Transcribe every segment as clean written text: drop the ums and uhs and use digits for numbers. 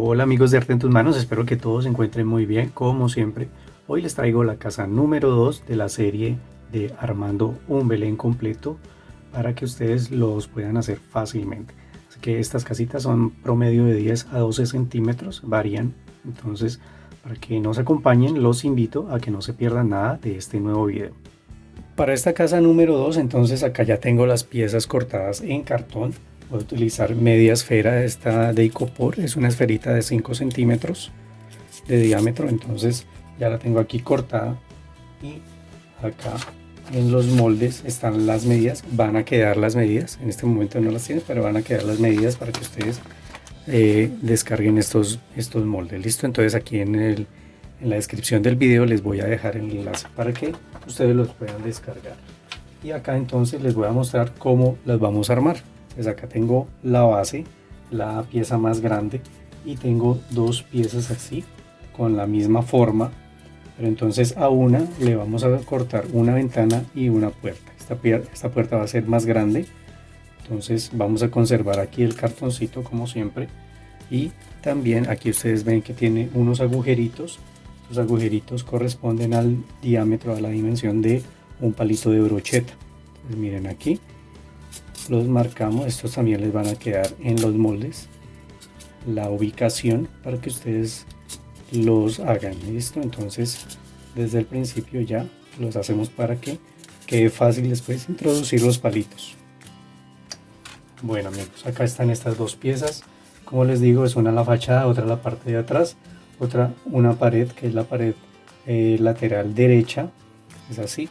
Hola amigos de Arte en tus manos, espero que todos se encuentren muy bien como siempre. Hoy les traigo la casa número 2 de la serie de Armando un Belén completo para que ustedes los puedan hacer fácilmente. Así que estas casitas son promedio de 10 a 12 centímetros, varían. Entonces, para que nos acompañen, los invito a que no se pierdan nada de este nuevo video. Para esta casa número 2, entonces acá ya tengo las piezas cortadas en cartón. Voy a utilizar media esfera esta de Icopor, es una esferita de 5 centímetros de diámetro, entonces ya la tengo aquí cortada y acá en los moldes están las medidas, van a quedar las medidas, en este momento no las tienen, pero van a quedar las medidas para que ustedes descarguen estos moldes. Listo, entonces aquí en la descripción del video les voy a dejar el enlace para que ustedes los puedan descargar. Y acá entonces les voy a mostrar cómo las vamos a armar. Pues acá tengo la base, la pieza más grande, y tengo dos piezas así con la misma forma, pero entonces a una le vamos a cortar una ventana y una puerta. Esta puerta va a ser más grande, entonces vamos a conservar aquí el cartoncito como siempre, y también aquí ustedes ven que tiene unos agujeritos. Los agujeritos corresponden al diámetro, a la dimensión de un palito de brocheta. Entonces miren, aquí los marcamos, estos también les van a quedar en los moldes la ubicación para que ustedes los hagan. Listo, entonces desde el principio ya los hacemos para que quede fácil después introducir los palitos. Bueno amigos, acá están estas dos piezas. Como les digo, es una la fachada, otra la parte de atrás, otra una pared que es la pared lateral derecha, es así,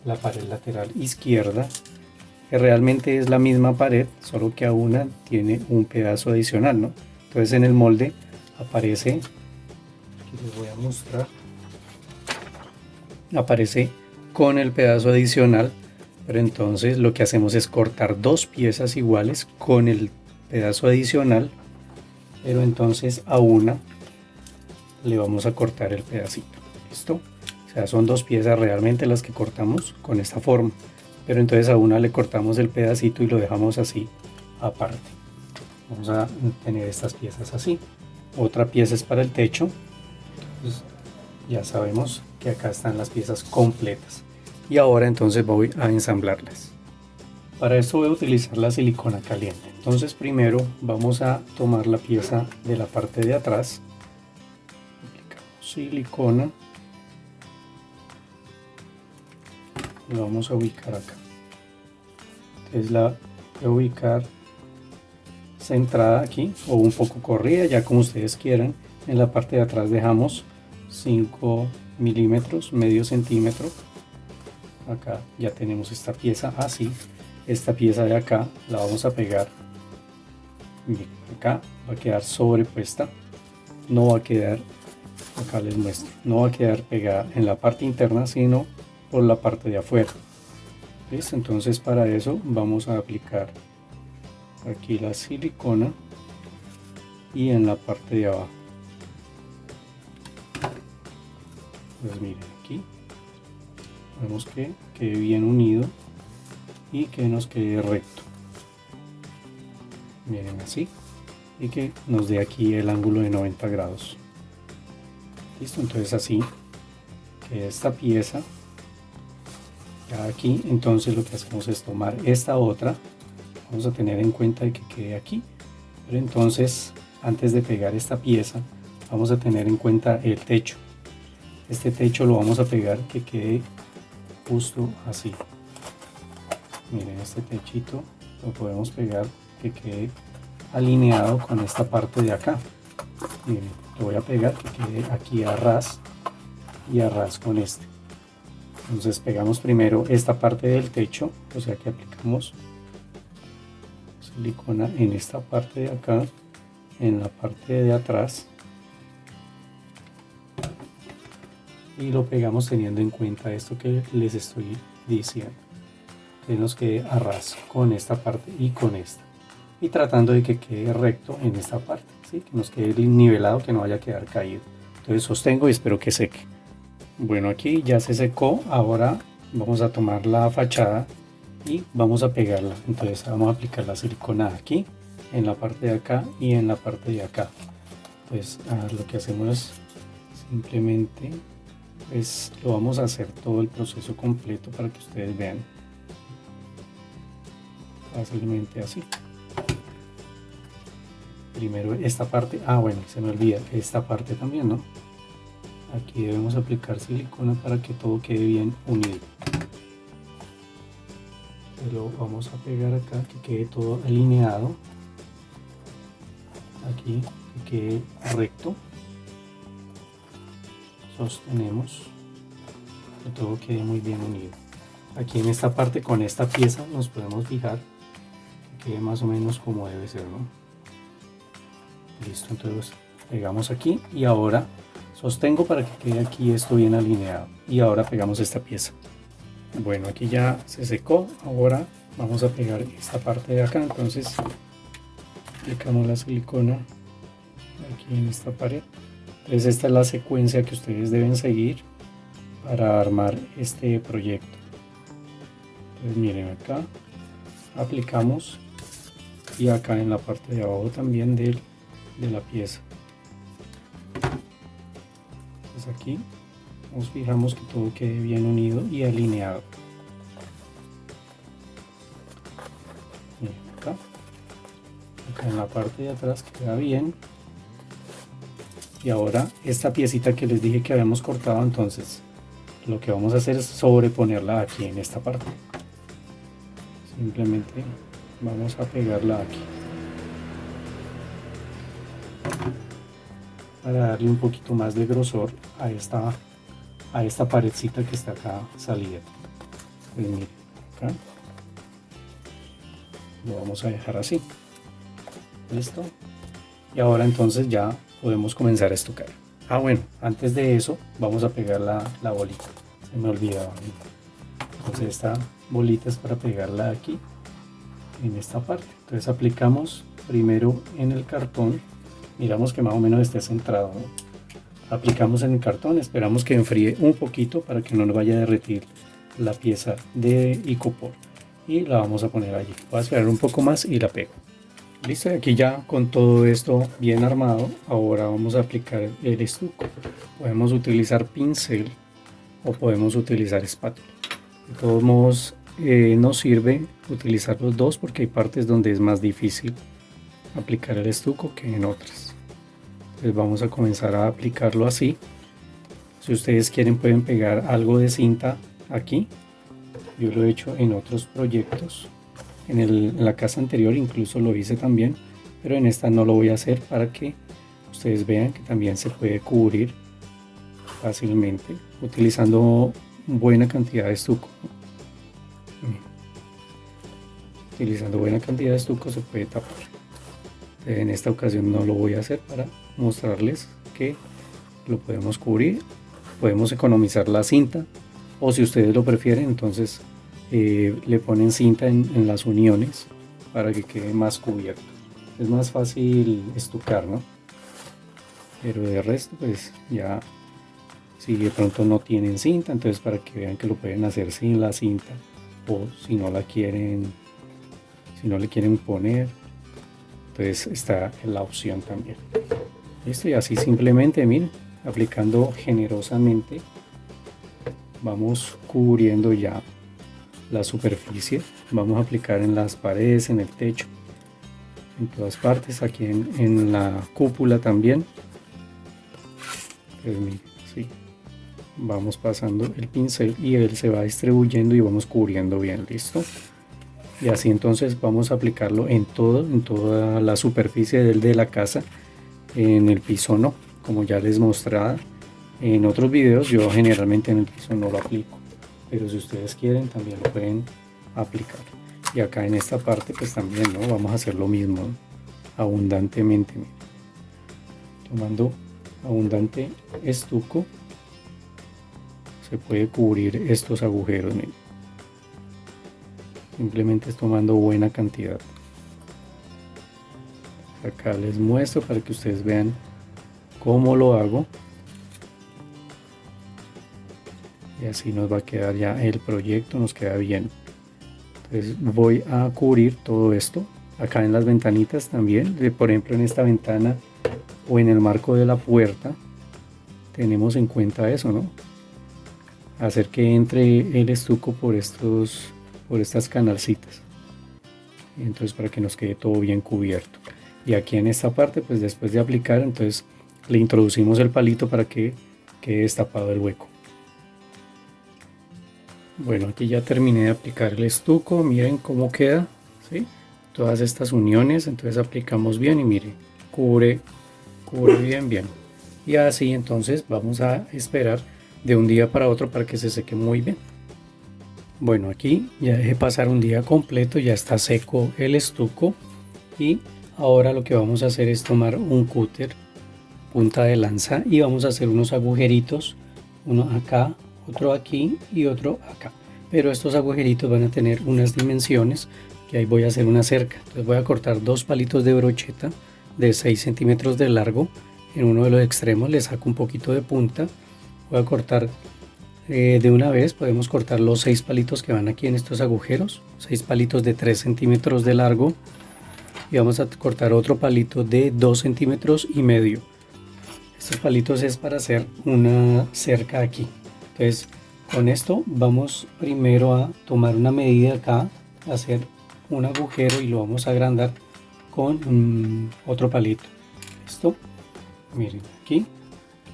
la pared lateral izquierda, que realmente es la misma pared, solo que a una tiene un pedazo adicional, ¿no? Entonces en el molde aparece, aquí les voy a mostrar, aparece con el pedazo adicional, pero entonces lo que hacemos es cortar dos piezas iguales con el pedazo adicional, pero entonces a una le vamos a cortar el pedacito. ¿Listo? O sea, son dos piezas realmente las que cortamos con esta forma, pero entonces a una le cortamos el pedacito y lo dejamos así aparte. Vamos a tener estas piezas así. Otra pieza es para el techo. Entonces, ya sabemos que acá están las piezas completas, y ahora entonces voy a ensamblarlas. Para esto voy a utilizar la silicona caliente. Entonces primero vamos a tomar la pieza de la parte de atrás, aplicamos silicona, la vamos a ubicar acá. Entonces la voy a ubicar centrada aquí o un poco corrida, ya como ustedes quieran. En la parte de atrás dejamos 5 milímetros, medio centímetro. Acá ya tenemos esta pieza así. Esta pieza de acá la vamos a pegar. Miren, acá va a quedar sobrepuesta, no va a quedar, acá les muestro, no va a quedar pegada en la parte interna, sino por la parte de afuera. ¿Listo? Entonces para eso vamos a aplicar aquí la silicona y en la parte de abajo. Pues miren, aquí vemos que quede bien unido y que nos quede recto. Miren, así, y que nos dé aquí el ángulo de 90 grados. Listo, entonces así que esta pieza ya aquí. Entonces lo que hacemos es tomar esta otra, vamos a tener en cuenta de que quede aquí, pero entonces antes de pegar esta pieza vamos a tener en cuenta el techo. Este techo lo vamos a pegar que quede justo así. Miren, este techito lo podemos pegar que quede alineado con esta parte de acá. Miren, lo voy a pegar que quede aquí a ras y a ras con este. Entonces pegamos primero esta parte del techo, o sea que aplicamos silicona en esta parte de acá, en la parte de atrás, y lo pegamos teniendo en cuenta esto que les estoy diciendo, que nos quede a ras con esta parte y con esta, y tratando de que quede recto en esta parte, ¿sí? Que nos quede nivelado, que no vaya a quedar caído. Entonces sostengo y espero que seque. Bueno, aquí ya se secó. Ahora vamos a tomar la fachada y vamos a pegarla. Entonces vamos a aplicar la silicona aquí, en la parte de acá y en la parte de acá. Entonces lo que hacemos es simplemente pues lo vamos a hacer todo el proceso completo para que ustedes vean fácilmente así. Primero esta parte, bueno, se me olvida esta parte también, ¿no? Aquí debemos aplicar silicona para que todo quede bien unido. Lo vamos a pegar acá, que quede todo alineado. Aquí, que quede recto. Sostenemos, que todo quede muy bien unido. Aquí en esta parte, con esta pieza, nos podemos fijar que quede más o menos como debe ser, ¿no? Listo, entonces pegamos aquí y ahora sostengo para que quede aquí esto bien alineado. Y ahora pegamos esta pieza. Bueno, aquí ya se secó. Ahora vamos a pegar esta parte de acá. Entonces aplicamos la silicona aquí en esta pared. Entonces esta es la secuencia que ustedes deben seguir para armar este proyecto. Entonces miren, acá aplicamos y acá en la parte de abajo también de la pieza. Entonces aquí nos fijamos que todo quede bien unido y alineado. Miren, acá en la parte de atrás queda bien. Y ahora esta piecita que les dije que habíamos cortado, entonces lo que vamos a hacer es sobreponerla aquí en esta parte. Simplemente vamos a pegarla aquí para darle un poquito más de grosor a esta paredcita que está acá salida. Pues miren, acá lo vamos a dejar así. Listo. Y ahora entonces ya podemos comenzar a estucar. Bueno, antes de eso vamos a pegar la bolita. Se me olvidaba. Entonces esta bolita es para pegarla aquí en esta parte. Entonces aplicamos primero en el cartón. Miramos que más o menos esté centrado, ¿no? Aplicamos en el cartón, esperamos que enfríe un poquito para que no nos vaya a derretir la pieza de icopor. Y la vamos a poner allí. Voy a esperar un poco más y la pego. Listo, aquí ya con todo esto bien armado, ahora vamos a aplicar el estuco. Podemos utilizar pincel o podemos utilizar espátula. De todos modos, nos sirve utilizar los dos porque hay partes donde es más difícil aplicar el estuco que en otras. Entonces vamos a comenzar a aplicarlo así. Si ustedes quieren pueden pegar algo de cinta aquí. Yo lo he hecho en otros proyectos. En la casa anterior incluso lo hice también, pero en esta no lo voy a hacer para que ustedes vean que también se puede cubrir fácilmente utilizando buena cantidad de estuco. Utilizando buena cantidad de estuco se puede tapar. En esta ocasión no lo voy a hacer para mostrarles que lo podemos cubrir. Podemos economizar la cinta, o si ustedes lo prefieren entonces le ponen cinta en las uniones para que quede más cubierto. Es más fácil estucar, ¿no? Pero de resto pues ya, si de pronto no tienen cinta, entonces para que vean que lo pueden hacer sin la cinta, o si no la quieren, si no le quieren poner, entonces está la opción también. Listo, y así simplemente miren, aplicando generosamente vamos cubriendo ya la superficie. Vamos a aplicar en las paredes, en el techo, en todas partes, aquí en la cúpula también. Pues miren, sí, vamos pasando el pincel y él se va distribuyendo y vamos cubriendo bien. Listo. Y así entonces vamos a aplicarlo en toda la superficie de la casa. En el piso no, como ya les mostraba en otros videos, yo generalmente en el piso no lo aplico, pero si ustedes quieren también lo pueden aplicar. Y acá en esta parte pues también, ¿no? Vamos a hacer lo mismo, ¿no? Abundantemente, miren. Tomando abundante estuco se puede cubrir estos agujeros, miren. Simplemente es tomando buena cantidad. Acá les muestro para que ustedes vean cómo lo hago. Y así nos va a quedar ya el proyecto, nos queda bien. Entonces voy a cubrir todo esto. Acá en las ventanitas también, por ejemplo en esta ventana o en el marco de la puerta, tenemos en cuenta eso, ¿no? Hacer que entre el estuco por estas canalcitas. Entonces, para que nos quede todo bien cubierto. Y aquí en esta parte, pues después de aplicar, entonces le introducimos el palito para que quede destapado el hueco. Bueno, aquí ya terminé de aplicar el estuco, miren cómo queda, ¿sí? Todas estas uniones, entonces aplicamos bien y miren, cubre bien. Y así entonces vamos a esperar de un día para otro para que se seque muy bien. Bueno, aquí ya dejé pasar un día completo, ya está seco el estuco y ahora lo que vamos a hacer es tomar un cúter punta de lanza y vamos a hacer unos agujeritos, uno acá, otro aquí y otro acá. Pero estos agujeritos van a tener unas dimensiones que ahí voy a hacer una cerca. Entonces voy a cortar dos palitos de brocheta de 6 centímetros de largo. En uno de los extremos le saco un poquito de punta. Voy a cortar de una vez, podemos cortar los 6 palitos que van aquí en estos agujeros, 6 palitos de 3 centímetros de largo y vamos a cortar otro palito de 2 centímetros y medio. Estos palitos es para hacer una cerca aquí. Entonces con esto vamos primero a tomar una medida acá, hacer un agujero y lo vamos a agrandar con otro palito. Esto, miren, aquí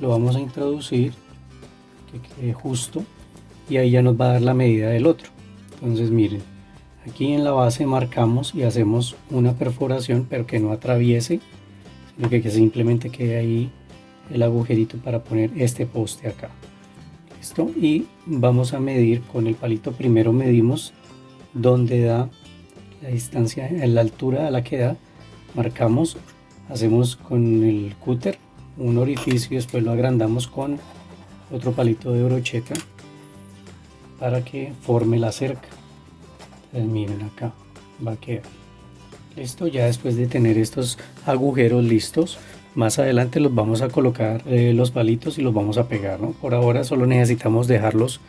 lo vamos a introducir que quede justo y ahí ya nos va a dar la medida del otro. Entonces miren, aquí en la base marcamos y hacemos una perforación, pero que no atraviese, sino que simplemente quede ahí el agujerito para poner este poste acá. Listo, y vamos a medir con el palito. Primero medimos donde da la distancia, en la altura a la que da, marcamos, hacemos con el cúter un orificio y después lo agrandamos con otro palito de brocheta para que forme la cerca. Entonces miren, acá va a quedar listo. Ya después de tener estos agujeros listos, más adelante los vamos a colocar los palitos y los vamos a pegar, ¿no? Por ahora solo necesitamos dejarlos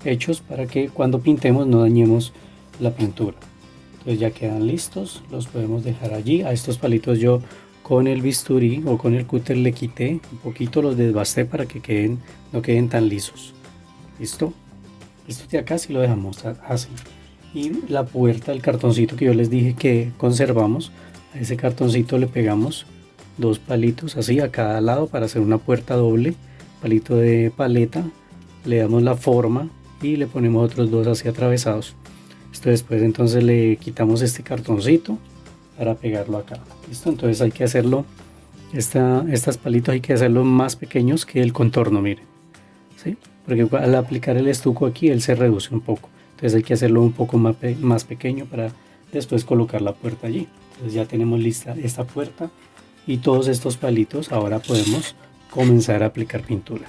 hechos para que cuando pintemos no dañemos la pintura. Entonces ya quedan listos, los podemos dejar allí. A estos palitos yo con el bisturí o con el cúter le quité un poquito, los desbasté para que no queden tan lisos. Listo, esto de acá sí lo dejamos así. Y la puerta, el cartoncito que yo les dije que conservamos, a ese cartoncito le pegamos dos palitos así a cada lado para hacer una puerta doble, palito de paleta, le damos la forma y le ponemos otros dos así atravesados. Esto después entonces le quitamos este cartoncito para pegarlo acá. Listo, entonces hay que hacerlo, estas palitos hay que hacerlos más pequeños que el contorno, miren, ¿sí? Porque al aplicar el estuco aquí él se reduce un poco, entonces hay que hacerlo un poco más pequeño para después colocar la puerta allí. Entonces ya tenemos lista esta puerta y todos estos palitos. Ahora podemos comenzar a aplicar pintura.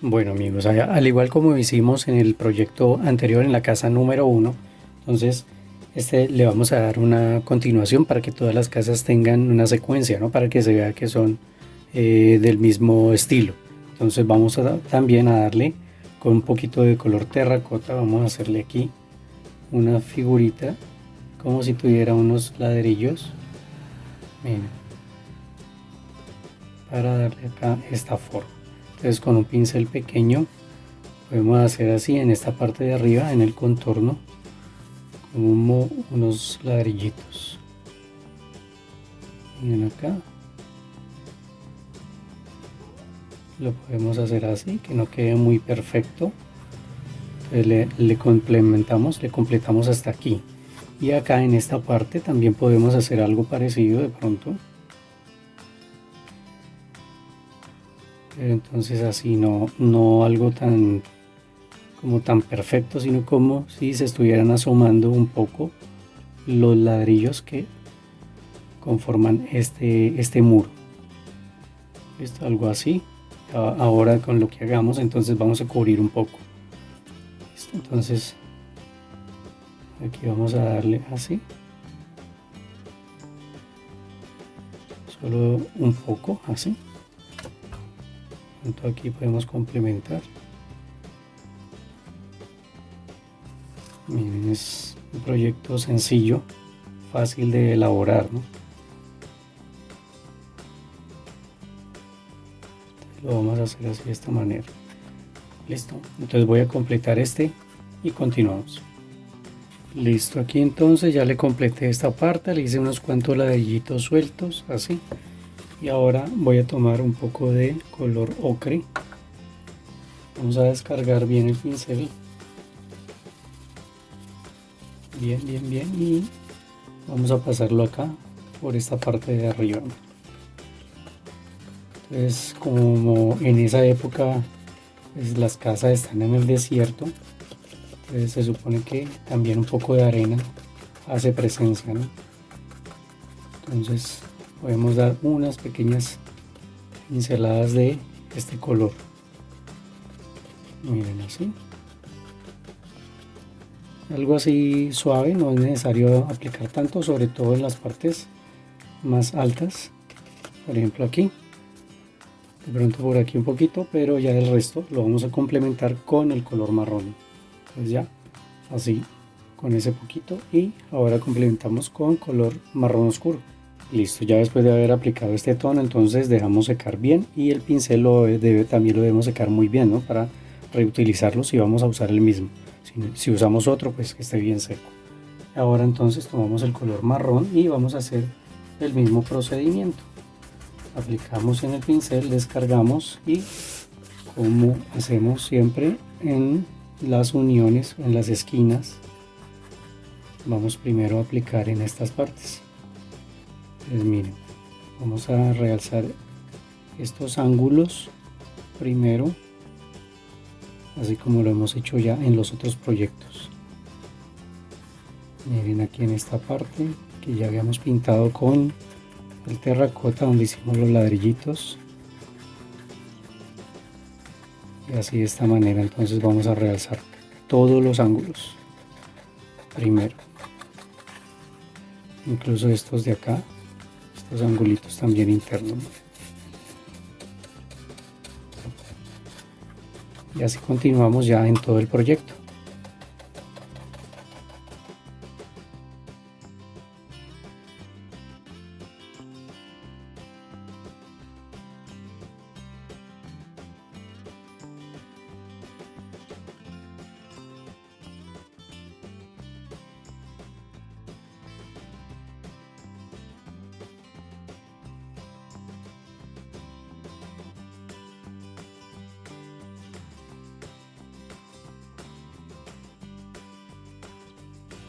Bueno amigos, al igual como hicimos en el proyecto anterior en la casa número 1, entonces le vamos a dar una continuación para que todas las casas tengan una secuencia, ¿no? Para que se vea que son del mismo estilo. Entonces vamos también a darle con un poquito de color terracota, vamos a hacerle aquí una figurita como si tuviera unos ladrillos. Miren, para darle acá esta forma. Entonces con un pincel pequeño podemos hacer así en esta parte de arriba, en el contorno, como unos ladrillitos. Miren acá. Lo podemos hacer así, que no quede muy perfecto. Entonces le completamos hasta aquí. Y acá en esta parte también podemos hacer algo parecido de pronto. Pero entonces así no algo tan perfecto, sino como si se estuvieran asomando un poco los ladrillos que conforman este muro. Esto, algo así. Ahora con lo que hagamos, entonces vamos a cubrir un poco. ¿Listo? Entonces aquí vamos a darle así. Solo un poco así. Entonces aquí podemos complementar. Miren, es un proyecto sencillo, fácil de elaborar, ¿no? lo vamos a hacer así de esta manera. Listo, entonces voy a completar este y continuamos. Listo, aquí entonces ya le completé esta parte, le hice unos cuantos ladrillitos sueltos así, y ahora voy a tomar un poco de color ocre. Vamos a descargar bien el pincel, bien y vamos a pasarlo acá por esta parte de arriba. Entonces, como en esa época pues las casas están en el desierto, entonces se supone que también un poco de arena hace presencia, ¿no? Entonces podemos dar unas pequeñas pinceladas de este color. Miren, así. Algo así suave, no es necesario aplicar tanto, sobre todo en las partes más altas. Por ejemplo aquí. De pronto por aquí un poquito, pero ya el resto lo vamos a complementar con el color marrón. Pues ya, así, con ese poquito, y ahora complementamos con color marrón oscuro. Listo, ya después de haber aplicado este tono, entonces dejamos secar bien, y el pincel también lo debemos secar muy bien, ¿no? Para reutilizarlo si vamos a usar el mismo. Si usamos otro, pues que esté bien seco. Ahora entonces tomamos el color marrón y vamos a hacer el mismo procedimiento. Aplicamos en el pincel, descargamos, y como hacemos siempre en las uniones, en las esquinas, vamos primero a aplicar en estas partes. Pues miren, vamos a realzar estos ángulos primero, así como lo hemos hecho ya en los otros proyectos. Miren aquí en esta parte que ya habíamos pintado con el terracota, donde hicimos los ladrillitos, y así de esta manera entonces vamos a realzar todos los ángulos primero, incluso estos de acá, estos angulitos también internos, y así continuamos ya en todo el proyecto.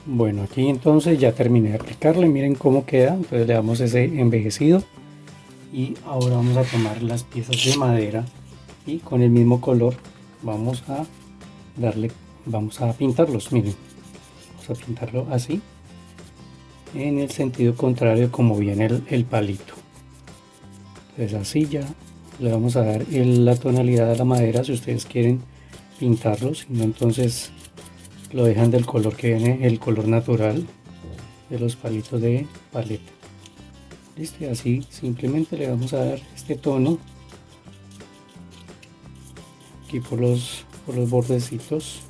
Bueno, aquí entonces ya terminé de aplicarle, miren cómo queda. Entonces le damos ese envejecido, y ahora vamos a tomar las piezas de madera y con el mismo color vamos a pintarlos. Miren, vamos a pintarlo así, en el sentido contrario como viene el palito. Entonces así ya le vamos a dar la tonalidad a la madera si ustedes quieren pintarlo, si no entonces lo dejan del color que viene, el color natural de los palitos de paleta. Listo, y así simplemente le vamos a dar este tono aquí por los bordecitos.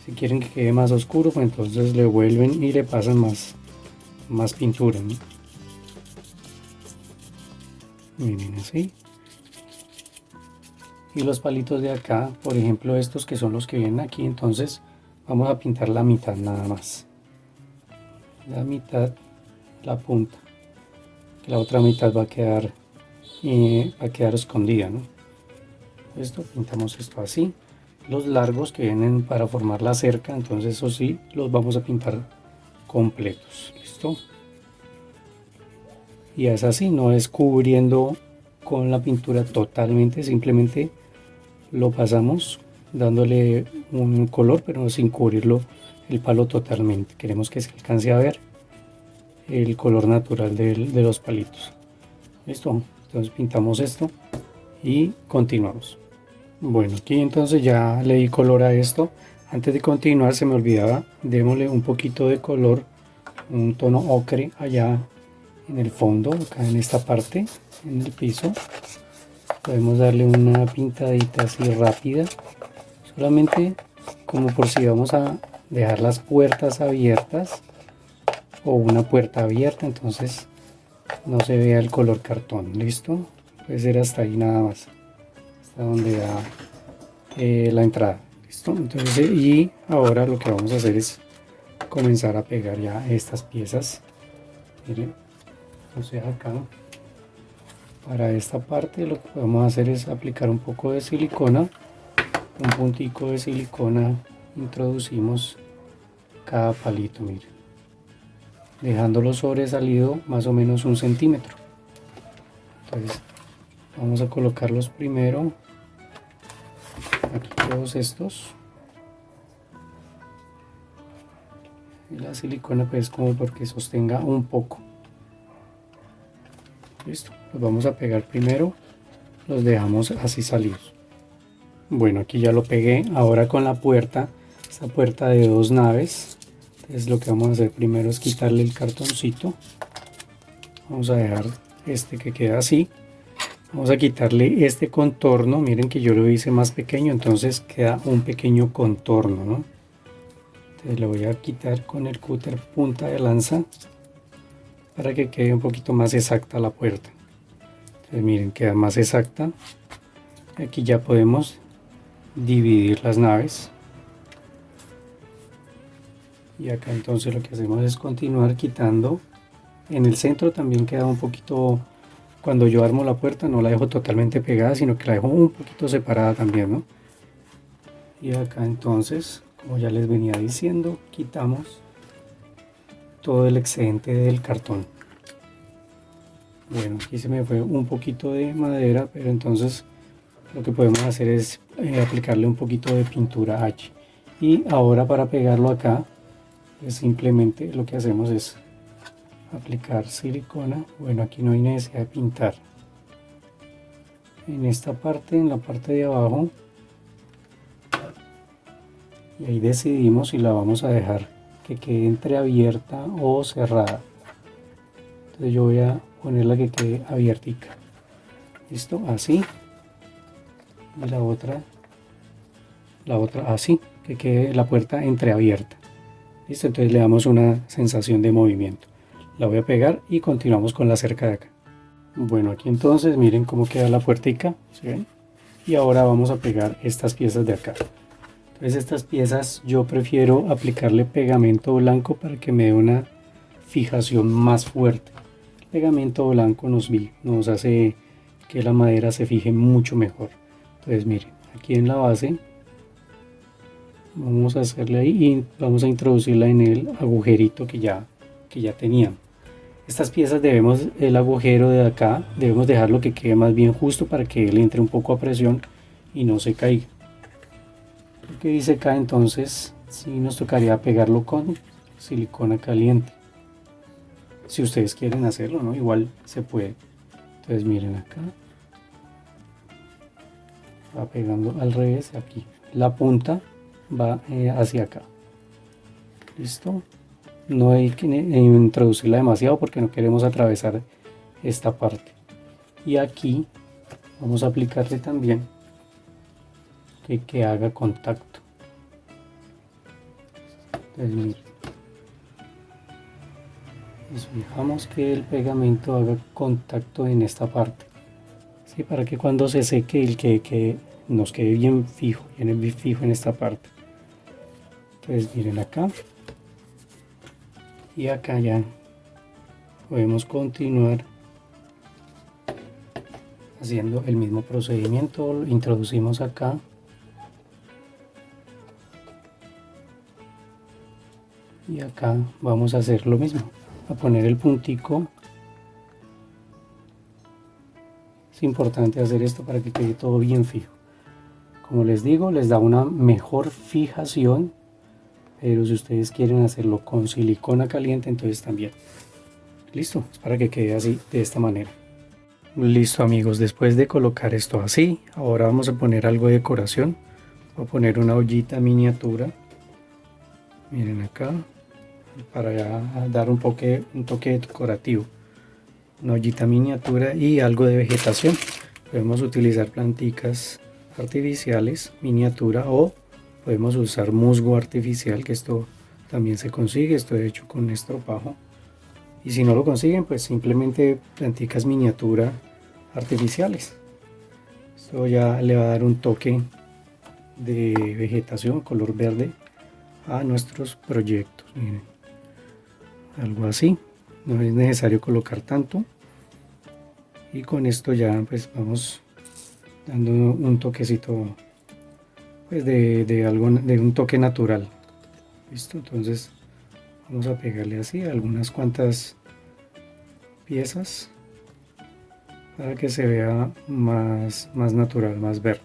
Si quieren que quede más oscuro, pues entonces le vuelven y le pasan más pintura, ¿no? Miren así. Y los palitos de acá, por ejemplo estos que son los que vienen aquí, entonces vamos a pintar la mitad nada más, la mitad, la punta, la otra mitad va a quedar escondida, ¿no? Esto, pintamos esto así. Los largos que vienen para formar la cerca, entonces eso sí los vamos a pintar completos. Listo, y es así, no es cubriendo con la pintura totalmente, simplemente lo pasamos dándole un color, pero sin cubrirlo el palo totalmente. Queremos que se alcance a ver el color natural de los palitos. Listo, entonces pintamos esto y continuamos. Bueno, aquí entonces ya le di color a esto. Antes de continuar se me olvidaba, démosle un poquito de color, un tono ocre allá en el fondo, acá en esta parte, en el piso. Podemos darle una pintadita así rápida, solamente como por si vamos a dejar las puertas abiertas o una puerta abierta, entonces no se vea el color cartón. Listo, puede ser hasta ahí nada más. hasta donde da la entrada. ¿Listo? Entonces, y ahora lo que vamos a hacer es comenzar a pegar ya estas piezas. Miren, entonces acá para esta parte lo que vamos a hacer es aplicar un poco de silicona, un puntico de silicona, introducimos cada palito, miren, dejándolo sobresalido más o menos 1 centímetro. Entonces vamos a colocarlos primero aquí, todos estos, y la silicona pues como porque sostenga un poco. Listo, los vamos a pegar primero, los dejamos así salidos. Bueno, aquí ya lo pegué. Ahora con la puerta, esta puerta de 2 naves, entonces lo que vamos a hacer primero es quitarle el cartoncito. Vamos a dejar este que queda así. Vamos a quitarle este contorno, miren que yo lo hice más pequeño, entonces queda un pequeño contorno, ¿no? Entonces le voy a quitar con el cúter punta de lanza para que quede un poquito más exacta la puerta. Entonces miren, queda más exacta. Aquí ya podemos dividir las naves. Y acá entonces lo que hacemos es continuar quitando. En el centro también queda un poquito, cuando yo armo la puerta no la dejo totalmente pegada, sino que la dejo un poquito separada también, ¿no? Y acá entonces, como ya les venía diciendo, quitamos todo el excedente del cartón. Bueno, aquí se me fue un poquito de madera, pero entonces lo que podemos hacer es aplicarle un poquito de pintura H. Y ahora para pegarlo acá, pues simplemente lo que hacemos es aplicar silicona. Bueno, aquí no hay necesidad de pintar. En esta parte, en la parte de abajo, y ahí decidimos si la vamos a dejar que quede entreabierta o cerrada. Entonces yo voy a ponerla que quede abiertica. Listo, así. Y la otra así, que quede la puerta entreabierta. Listo, entonces le damos una sensación de movimiento. La voy a pegar y continuamos con la cerca de acá. Bueno, aquí entonces miren cómo queda la puertica, ¿sí ven? Y ahora vamos a pegar estas piezas de acá. Entonces estas piezas yo prefiero aplicarle pegamento blanco para que me dé una fijación más fuerte. El pegamento blanco nos hace que la madera se fije mucho mejor. Entonces miren, aquí en la base vamos a hacerle ahí y vamos a introducirla en el agujerito que ya teníamos. Estas piezas el agujero de acá debemos dejarlo que quede más bien justo para que él entre un poco a presión y no se caiga. Lo que dice acá entonces, sí nos tocaría pegarlo con silicona caliente. Si ustedes quieren hacerlo, ¿no? Igual se puede. Entonces miren acá. Va pegando al revés aquí. La punta va hacia acá. Listo. No hay que introducirla demasiado porque no queremos atravesar esta parte. Y aquí vamos a aplicarle también que haga contacto. Entonces miren, nos fijamos que el pegamento haga contacto en esta parte, ¿sí? Para que cuando se seque que nos quede bien fijo en esta parte. Entonces miren acá y acá ya podemos continuar haciendo el mismo procedimiento. Lo introducimos acá y acá vamos a hacer lo mismo, a poner el puntico. Es importante hacer esto para que quede todo bien fijo. Como les digo, les da una mejor fijación, pero si ustedes quieren hacerlo con silicona caliente, entonces también. Listo, es para que quede así, de esta manera. Listo amigos, después de colocar esto así, ahora vamos a poner algo de decoración. Voy a poner una ollita miniatura. Miren acá, para dar un toque decorativo. Una ollita miniatura y algo de vegetación. Podemos utilizar planticas artificiales, miniatura, o podemos usar musgo artificial, que esto también se consigue. Esto de hecho con estropajo. Y si no lo consiguen, pues simplemente planticas miniatura artificiales. Esto ya le va a dar un toque de vegetación, color verde a nuestros proyectos. Miren, algo así. No es necesario colocar tanto. Y con esto ya pues vamos dando un toquecito pues de algo, de un toque natural. Listo, entonces vamos a pegarle así algunas cuantas piezas para que se vea más natural, más verde.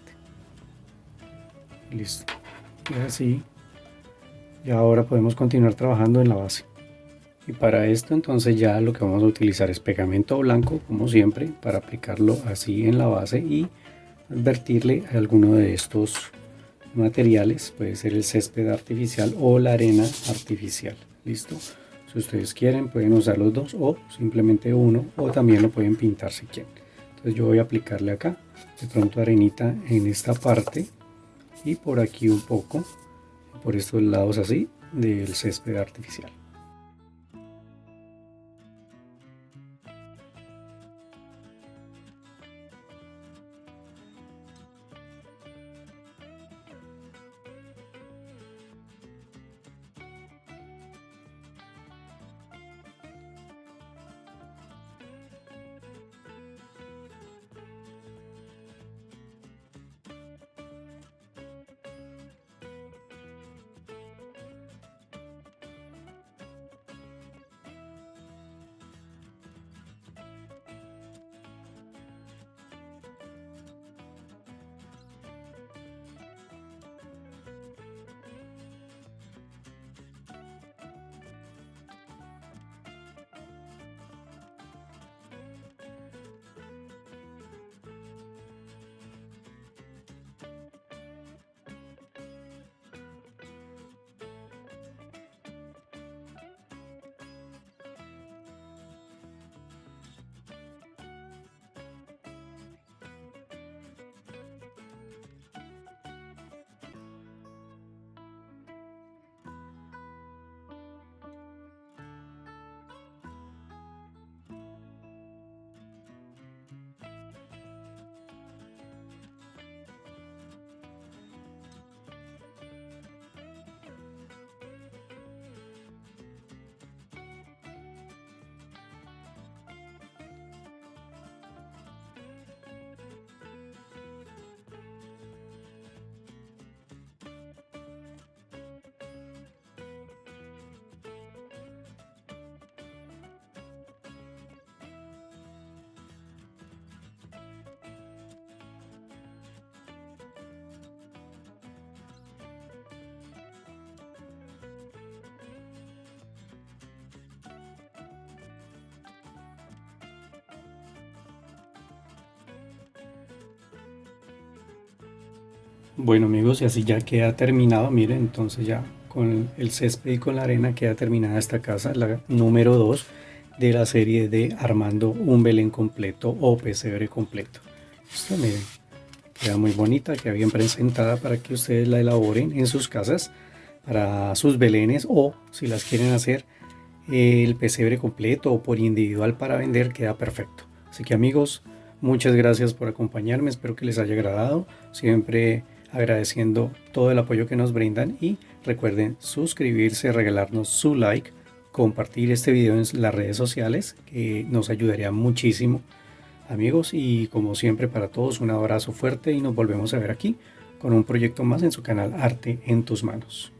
Listo, y así y ahora podemos continuar trabajando en la base. Y para esto entonces ya lo que vamos a utilizar es pegamento blanco, como siempre, para aplicarlo así en la base y advertirle a alguno de estos materiales. Puede ser el césped artificial o la arena artificial. Listo, si ustedes quieren pueden usar los dos o simplemente uno, o también lo pueden pintar si quieren. Entonces yo voy a aplicarle acá de pronto arenita en esta parte y por aquí un poco, por estos lados así, del césped artificial. Bueno amigos, y así ya queda terminado. Miren, entonces ya con el césped y con la arena queda terminada esta casa, la número 2 de la serie de Armando un Belén completo o pesebre completo. Esto miren, queda muy bonita, queda bien presentada para que ustedes la elaboren en sus casas para sus belenes, o si las quieren hacer el pesebre completo o por individual para vender, queda perfecto. Así que amigos, muchas gracias por acompañarme, espero que les haya agradado, siempre agradeciendo todo el apoyo que nos brindan, y recuerden suscribirse, regalarnos su like, compartir este video en las redes sociales, que nos ayudaría muchísimo amigos. Y como siempre, para todos un abrazo fuerte y nos volvemos a ver aquí con un proyecto más en su canal Arte en tus manos.